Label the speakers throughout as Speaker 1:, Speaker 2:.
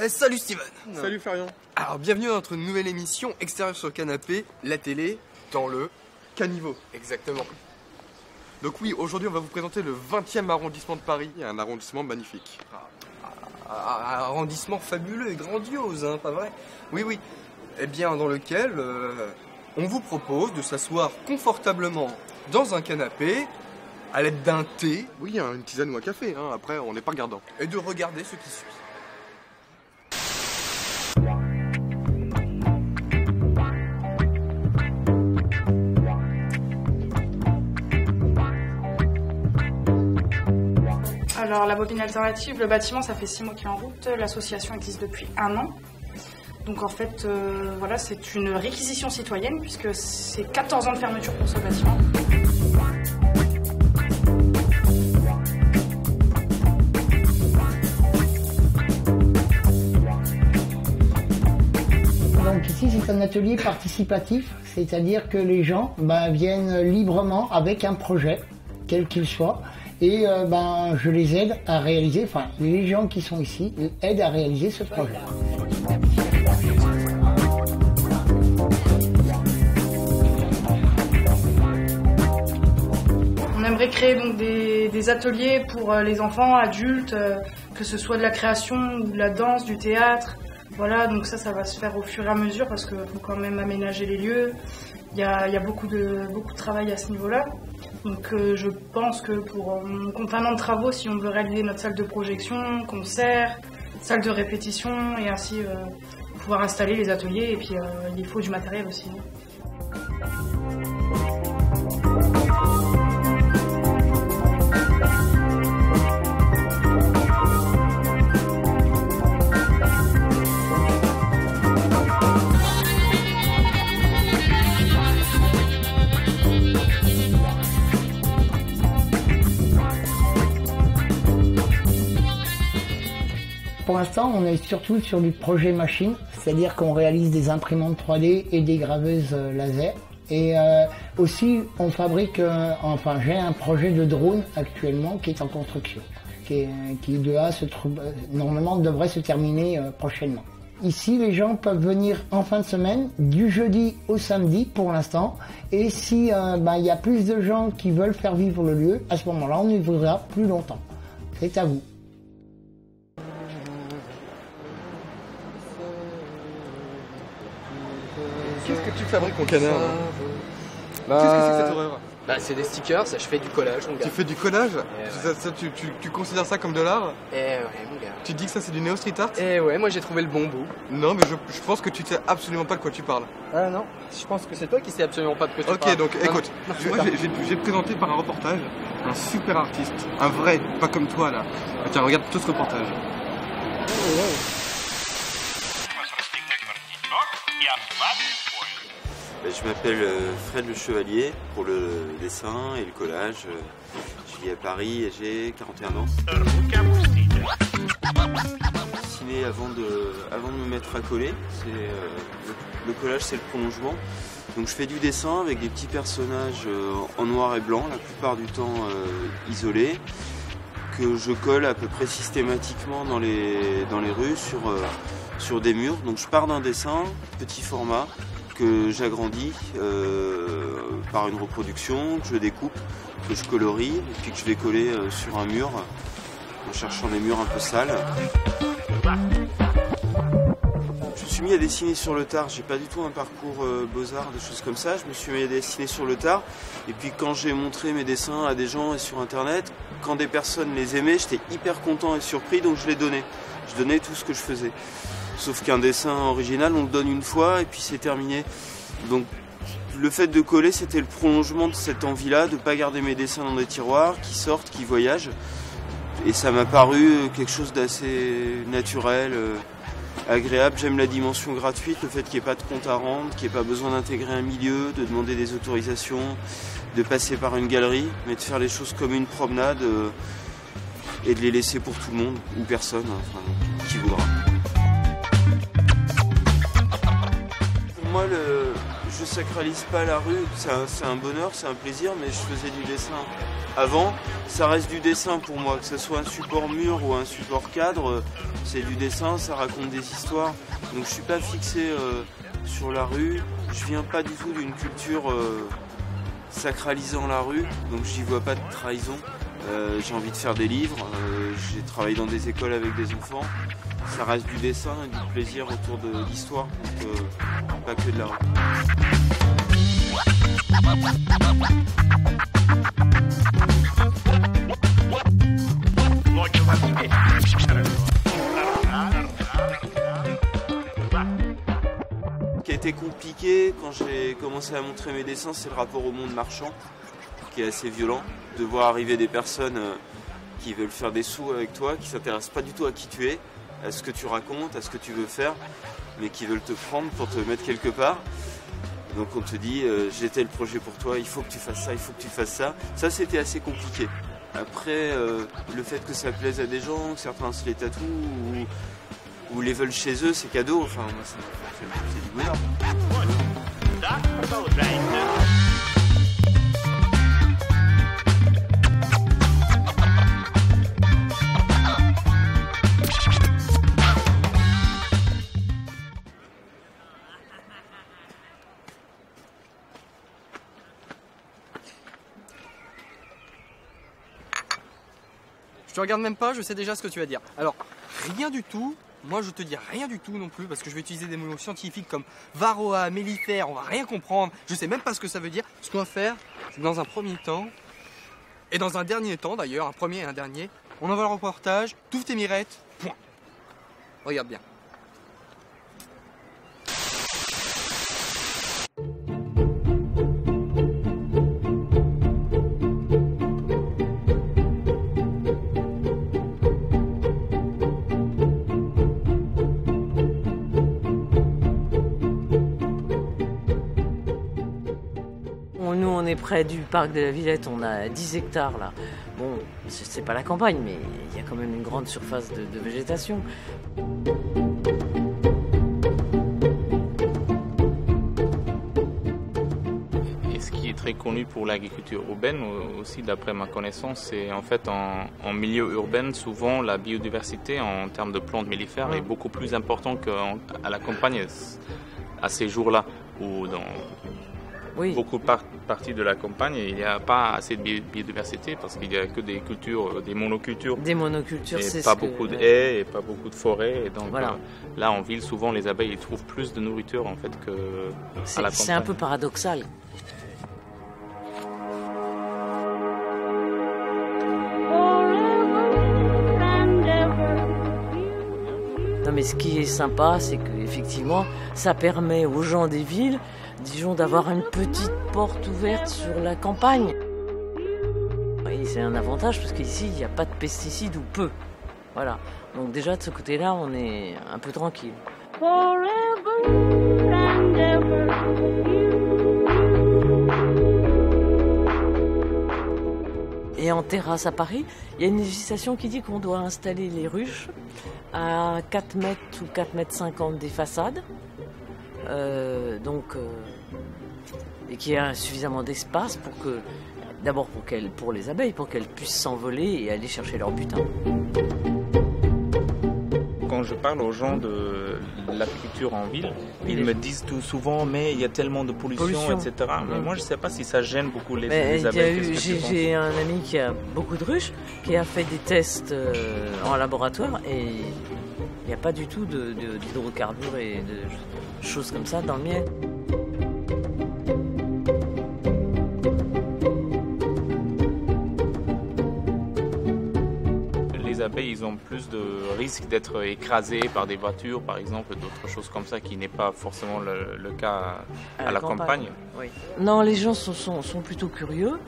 Speaker 1: Salut Steven.
Speaker 2: Salut Florian.
Speaker 1: Alors bienvenue dans notre nouvelle émission extérieure sur le canapé, la télé dans le
Speaker 2: Caniveau.
Speaker 1: Exactement. Donc oui, aujourd'hui on va vous présenter le 20e arrondissement de Paris.
Speaker 2: Un arrondissement magnifique.
Speaker 1: Un arrondissement fabuleux et grandiose, hein, pas vrai? Oui, oui. Eh bien dans lequel on vous propose de s'asseoir confortablement dans un canapé à l'aide d'un thé.
Speaker 2: Oui, une tisane ou un café, hein. Après on n'est pas regardant.
Speaker 1: Et de regarder ce qui suit.
Speaker 3: Alors la bobine alternative, le bâtiment, ça fait 6 mois qu'il est en route. L'association existe depuis 1 an. Donc en fait, voilà, c'est une réquisition citoyenne puisque c'est 14 ans de fermeture pour ce bâtiment.
Speaker 4: Donc ici c'est un atelier participatif, c'est-à-dire que les gens viennent librement avec un projet, quel qu'il soit, et je les aide à réaliser, enfin les gens qui sont ici aident à réaliser ce projet.
Speaker 3: On aimerait créer donc des ateliers pour les enfants, adultes, que ce soit de la création ou de la danse, du théâtre. Voilà, donc ça va se faire au fur et à mesure parce qu'il faut quand même aménager les lieux. Il y a beaucoup de travail à ce niveau-là. Donc je pense que on compte 1 an de travaux si on veut réaliser notre salle de projection, concert, salle de répétition et ainsi pouvoir installer les ateliers et puis il faut du matériel aussi.
Speaker 4: Pour l'instant, on est surtout sur du projet machine, c'est-à-dire qu'on réalise des imprimantes 3D et des graveuses laser. Et aussi, on fabrique, j'ai un projet de drone actuellement qui est en construction, qui normalement devrait se terminer prochainement. Ici, les gens peuvent venir en fin de semaine, du jeudi au samedi pour l'instant. Et si y a plus de gens qui veulent faire vivre le lieu, à ce moment-là, on y viendra plus longtemps. C'est à vous.
Speaker 2: Qu'est-ce que tu fabriques mon canard?
Speaker 1: Bah,
Speaker 2: Qu'est-ce que c'est que cette horreur?
Speaker 1: c'est des stickers, ça je fais du collage mon gars.
Speaker 2: Tu fais du collage?
Speaker 1: Ouais.
Speaker 2: Tu considères ça comme de l'art?
Speaker 1: Ouais mon gars.
Speaker 2: Tu te dis que ça c'est du néo street art?
Speaker 1: Ouais, moi j'ai trouvé le bon bout.
Speaker 2: Non mais je pense que tu sais absolument pas de quoi tu parles.
Speaker 1: Ah non, je pense que c'est toi qui sais absolument pas de quoi tu parles.
Speaker 2: Ok, donc écoute,
Speaker 1: Non,
Speaker 2: moi j'ai présenté par un reportage un super artiste, un vrai, pas comme toi là. Tiens, regarde tout ce reportage.
Speaker 5: Je m'appelle Fred Le Chevalier pour le dessin et le collage. Je vis à Paris et j'ai 41 ans. Dessiné avant de me mettre à coller. Le collage c'est le prolongement. Donc je fais du dessin avec des petits personnages en noir et blanc, la plupart du temps isolés, que je colle à peu près systématiquement dans les rues sur des murs. Donc je pars d'un dessin, petit format, que j'agrandis par une reproduction, que je découpe, que je colorie et puis que je vais coller sur un mur en cherchant des murs un peu sales. Je me suis mis à dessiner sur le tard, j'ai pas du tout un parcours beaux-arts, des choses comme ça, je me suis mis à dessiner sur le tard et puis quand j'ai montré mes dessins à des gens et sur internet, quand des personnes les aimaient, j'étais hyper content et surpris donc je les donnais. Je donnais tout ce que je faisais. Sauf qu'un dessin original, on le donne une fois et puis c'est terminé. Donc le fait de coller, c'était le prolongement de cette envie-là, de ne pas garder mes dessins dans des tiroirs, qui sortent, qui voyagent. Et ça m'a paru quelque chose d'assez naturel, agréable. J'aime la dimension gratuite, le fait qu'il n'y ait pas de compte à rendre, qu'il n'y ait pas besoin d'intégrer un milieu, de demander des autorisations, de passer par une galerie, mais de faire les choses comme une promenade et de les laisser pour tout le monde, ou personne, enfin, qui voudra. Pour moi, je sacralise pas la rue, c'est un bonheur, c'est un plaisir, mais je faisais du dessin avant. Ça reste du dessin pour moi, que ce soit un support mur ou un support cadre, c'est du dessin, ça raconte des histoires. Donc je suis pas fixé sur la rue, je viens pas du tout d'une culture sacralisant la rue, donc j'y vois pas de trahison. J'ai envie de faire des livres, j'ai travaillé dans des écoles avec des enfants. Ça reste du dessin et du plaisir autour de l'histoire, donc pas que de la rue. Ce qui a été compliqué quand j'ai commencé à montrer mes dessins, c'est le rapport au monde marchand, qui est assez violent. De voir arriver des personnes qui veulent faire des sous avec toi, qui ne s'intéressent pas du tout à qui tu es, à ce que tu racontes, à ce que tu veux faire, mais qui veulent te prendre pour te mettre quelque part. Donc on te dit, j'ai tel projet pour toi, il faut que tu fasses ça, il faut que tu fasses ça. Ça, c'était assez compliqué. Après, le fait que ça plaise à des gens, que certains se les tatouent ou les veulent chez eux, c'est cadeau. Enfin, moi, c'est du bonheur.
Speaker 1: Je te regarde même pas, je sais déjà ce que tu vas dire. Alors, rien du tout, moi je te dis rien du tout non plus, parce que je vais utiliser des mots scientifiques comme varroa, mellifère, on va rien comprendre, je sais même pas ce que ça veut dire. Ce qu'on va faire, c'est que dans un premier temps, et dans un dernier temps d'ailleurs, un premier et un dernier, on envoie le reportage, t'ouvres tes mirettes, point. Regarde bien.
Speaker 6: Nous, on est près du parc de la Villette, on a 10 hectares là. Bon, c'est pas la campagne, mais il y a quand même une grande surface de végétation.
Speaker 7: Et ce qui est très connu pour l'agriculture urbaine aussi, d'après ma connaissance, c'est en fait en milieu urbain, souvent la biodiversité en termes de plantes mellifères est beaucoup plus importante qu'à la campagne à ces jours-là, où dans beaucoup de parties de la campagne, il n'y a pas assez de biodiversité parce qu'il n'y a que des cultures, des monocultures.
Speaker 6: Des monocultures,
Speaker 7: et pas beaucoup de haies et pas beaucoup de forêts. Et donc là, en ville, souvent, les abeilles ils trouvent plus de nourriture en fait que à la campagne.
Speaker 6: C'est un peu paradoxal. Non, mais ce qui est sympa, c'est qu'effectivement, ça permet aux gens des villes, disons, d'avoir une petite porte ouverte sur la campagne. Et c'est un avantage parce qu'ici, il n'y a pas de pesticides ou peu. Voilà. Donc déjà, de ce côté-là, on est un peu tranquille. Et en terrasse à Paris, il y a une législation qui dit qu'on doit installer les ruches à 4 mètres ou 4 mètres 50 des façades. Et qu'il y a suffisamment d'espace pour que, d'abord pour les abeilles, pour qu'elles puissent s'envoler et aller chercher leur butin.
Speaker 7: Quand je parle aux gens de l'agriculture en ville, ils me disent tout souvent, mais il y a tellement de pollution. etc. Mais moi, je ne sais pas si ça gêne beaucoup les abeilles.
Speaker 6: J'ai un ami qui a beaucoup de ruches, qui a fait des tests en laboratoire et il n'y a pas du tout d'hydrocarbures et de choses comme ça dans le miel.
Speaker 7: Les abeilles, ils ont plus de risques d'être écrasées par des voitures, par exemple, d'autres choses comme ça, qui n'est pas forcément le cas à la campagne.
Speaker 6: Oui. Non, les gens sont plutôt curieux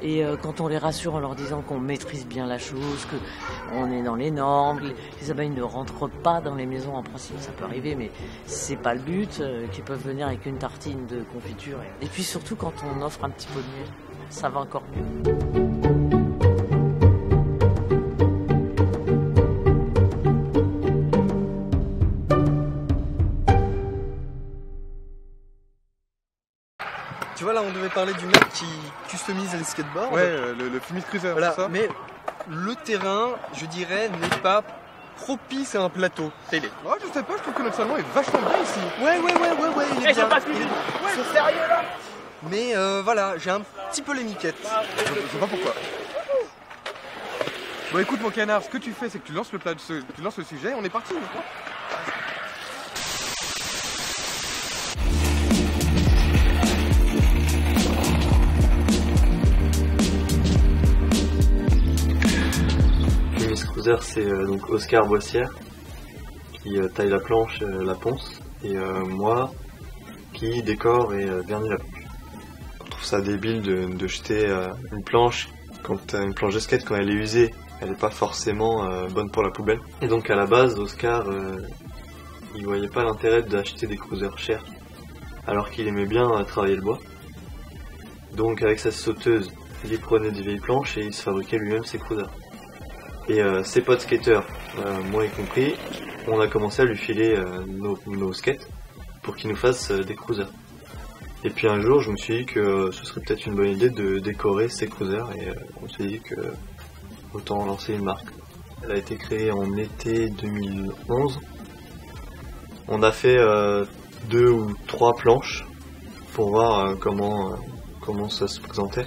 Speaker 6: et quand on les rassure en leur disant qu'on maîtrise bien la chose, qu'on est dans les normes, les abeilles ne rentrent pas dans les maisons, en principe ça peut arriver, mais c'est pas le but, qu'ils peuvent venir avec une tartine de confiture. Et puis surtout quand on offre un petit pot de miel, ça va encore mieux.
Speaker 1: Tu vois, là, on devait parler du mec qui customise les skateboards.
Speaker 2: Ouais, le fumiste cruiser,
Speaker 1: Voilà,
Speaker 2: c'est ça.
Speaker 1: mais le terrain, je dirais, n'est pas propice à un plateau télé.
Speaker 2: Ouais, je sais pas, je trouve que notre salon est vachement bien ici.
Speaker 1: Ouais, il est bien.
Speaker 8: C'est sérieux là.
Speaker 1: Mais voilà, j'ai un petit peu les miquettes.
Speaker 2: Je sais pas pourquoi. Bon, écoute, mon canard, ce que tu fais, c'est que tu lances le sujet, on est parti.
Speaker 9: Fumiste Cruiser, c'est donc Oscar Boissière qui taille la planche, la ponce, et moi qui décore et vernit la planche. On trouve ça débile de jeter une planche de skate, quand elle est usée, elle n'est pas forcément bonne pour la poubelle. Et donc à la base, Oscar, il voyait pas l'intérêt d'acheter des cruisers chers, alors qu'il aimait bien travailler le bois. Donc avec sa sauteuse, il prenait des vieilles planches et il se fabriquait lui-même ses cruisers. Et ses potes skateurs, moi y compris, on a commencé à lui filer nos skates pour qu'il nous fasse des cruisers. Et puis un jour, je me suis dit que ce serait peut-être une bonne idée de décorer ces cruisers, et on s'est dit que autant lancer une marque. Elle a été créée en été 2011. On a fait 2 ou 3 planches pour voir comment ça se présentait.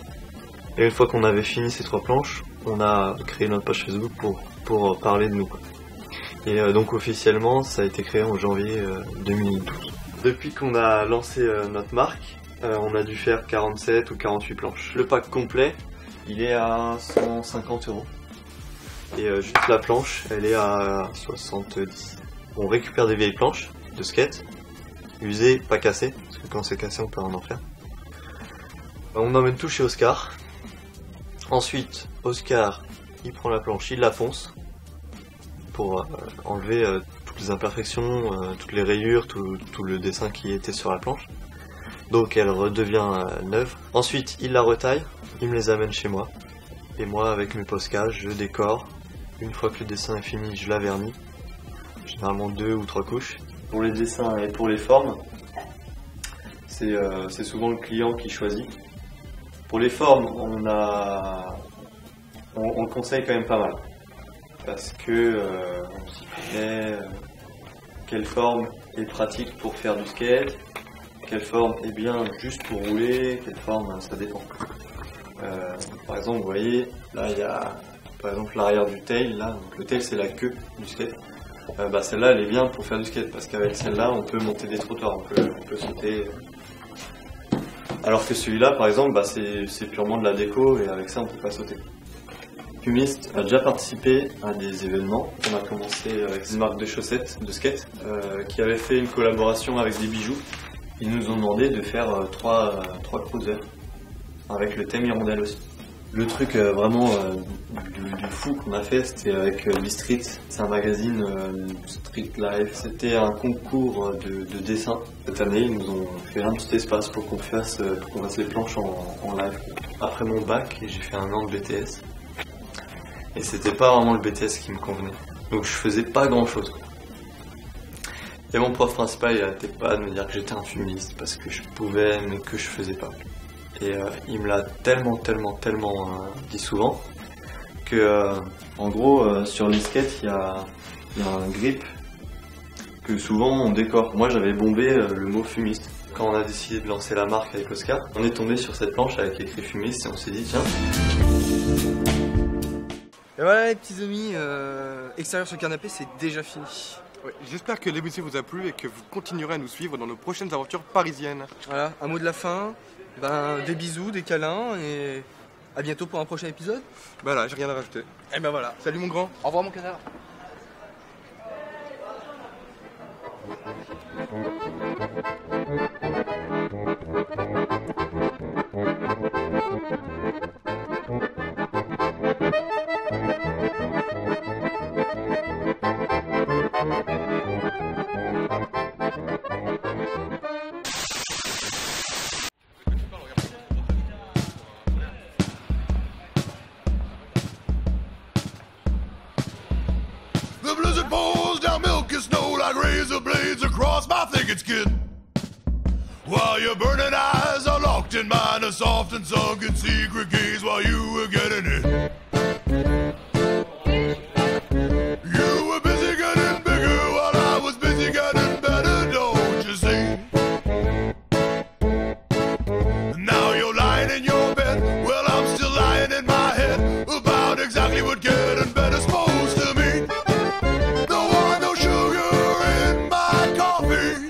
Speaker 9: Et une fois qu'on avait fini ces 3 planches, on a créé notre page Facebook pour parler de nous. Et donc officiellement, ça a été créé en janvier 2012. Depuis qu'on a lancé notre marque, on a dû faire 47 ou 48 planches. Le pack complet, il est à 150 €. Et juste la planche, elle est à 70. On récupère des vieilles planches de skate, usées, pas cassées, parce que quand c'est cassé, on peut en enfer. On emmène tout chez Oscar. Ensuite, Oscar, il prend la planche, il la fonce pour enlever toutes les imperfections, toutes les rayures, tout le dessin qui était sur la planche. Donc elle redevient neuve. Ensuite, il la retaille, il me les amène chez moi. Et moi, avec mes poscages, je décore. Une fois que le dessin est fini, je la vernis. Généralement 2 ou 3 couches. Pour les dessins et pour les formes, c'est souvent le client qui choisit. Pour les formes, on conseille quand même pas mal. Parce que on s'y connaît, quelle forme est pratique pour faire du skate, quelle forme est bien juste pour rouler, quelle forme ça dépend. Par exemple, vous voyez, là il y a par exemple l'arrière du tail, là, donc le tail c'est la queue du skate. Celle-là elle est bien pour faire du skate parce qu'avec celle-là on peut monter des trottoirs, on peut sauter. Alors que celui-là par exemple c'est purement de la déco et avec ça on peut pas sauter. Fumiste a déjà participé à des événements. On a commencé avec une marque de chaussettes de skate qui avait fait une collaboration avec des bijoux. Ils nous ont demandé de faire 3 cruisers avec le thème hirondelle aussi. Le truc vraiment du fou qu'on a fait, c'était avec l'e-street. C'est un magazine Street Life. C'était un concours de dessin. Cette année, ils nous ont fait un petit espace pour qu'on fasse les planches en live. Après mon bac, j'ai fait 1 an de BTS. Et c'était pas vraiment le BTS qui me convenait. Donc je faisais pas grand chose. Et mon prof principal, il arrêtait pas de me dire que j'étais un fumiste parce que je pouvais mais que je faisais pas. Et il me l'a tellement dit souvent que en gros sur les skates il y a un grip que souvent on décore. Moi j'avais bombé le mot fumiste. Quand on a décidé de lancer la marque avec Oscar, on est tombé sur cette planche avec écrit fumiste et on s'est dit tiens.
Speaker 1: Et voilà les petits amis, extérieur sur le canapé c'est déjà fini.
Speaker 2: Ouais, j'espère que l'émission vous a plu et que vous continuerez à nous suivre dans nos prochaines aventures parisiennes.
Speaker 1: Voilà, un mot de la fin, des bisous, des câlins et à bientôt pour un prochain épisode.
Speaker 2: Voilà, j'ai rien à rajouter.
Speaker 1: Et ben voilà.
Speaker 2: Salut mon grand.
Speaker 1: Au revoir mon canard.
Speaker 10: The blizzard pours down milk and snow like razor blades across my thicket skin. While your burning eyes are locked tucked in mine a soft and sunken secret gaze while you were getting it. You were busy getting bigger while I was busy getting better, don't you see? Now you're lying in your bed, well I'm still lying in my head about exactly what getting better's supposed to mean. Don't want no sugar in my coffee,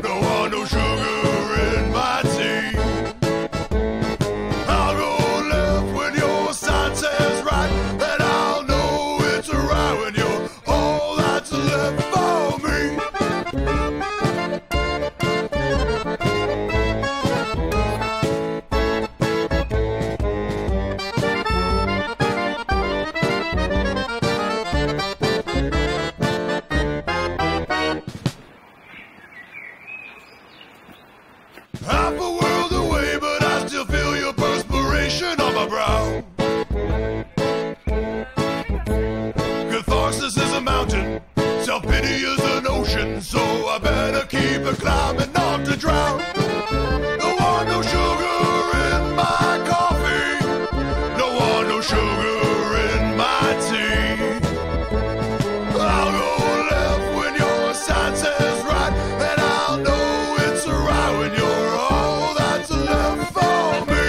Speaker 10: don't want no sugar in my tea. I'll go left when your sign says right, and I'll know it's right when you're all that's left for me. Half a world away, but I still feel your perspiration on my brow. Catharsis is a mountain, self-pity is an ocean, so I better keep it climbing not to drown. Don't want no sugar in my coffee, don't want no sugar in my tea. I'll go left when your sign says right, and I'll know it's right when you're all that's left for me.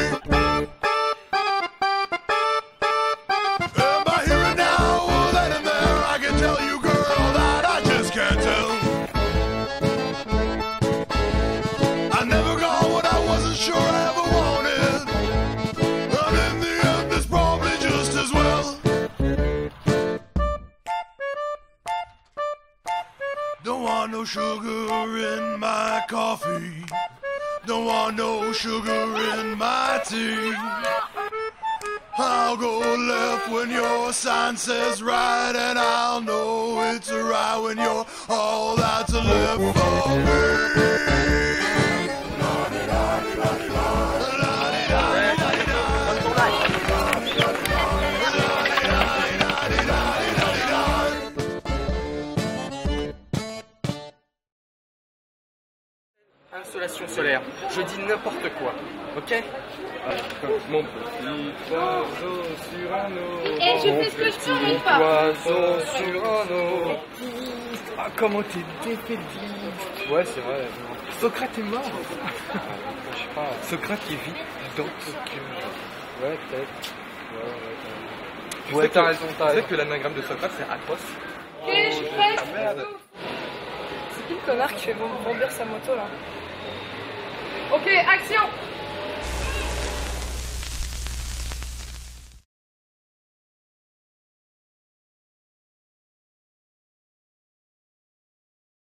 Speaker 10: Am I here and now or then and there? I can tell you, girl, that I just can't tell. I never got what I wasn't sure I ever wanted, and in the end it's probably just as well. Don't want no sugar in my coffee, don't want no sugar in my tea. I'll go left when your sign says right, and I'll know it's right when you're all that's left for me.
Speaker 1: Installation solaire, je dis n'importe quoi, ok? Mon petit oiseau sur un eau,
Speaker 11: Et je fais ce que je peux, mon pas.
Speaker 1: oiseau sur un eau. Ah, comment t'es défait. Ouais, c'est vrai. Socrate est mort. Je sais pas. Socrate qui vit dans Tokyo. Ouais, peut-être. Ouais, t'as raison. Tu sais que l'anagramme de Socrate c'est atroce.
Speaker 11: Ok, je suis prête.
Speaker 1: Ah, merde.
Speaker 3: C'est qui le connard qui fait bondir sa moto là?
Speaker 11: Ok, action.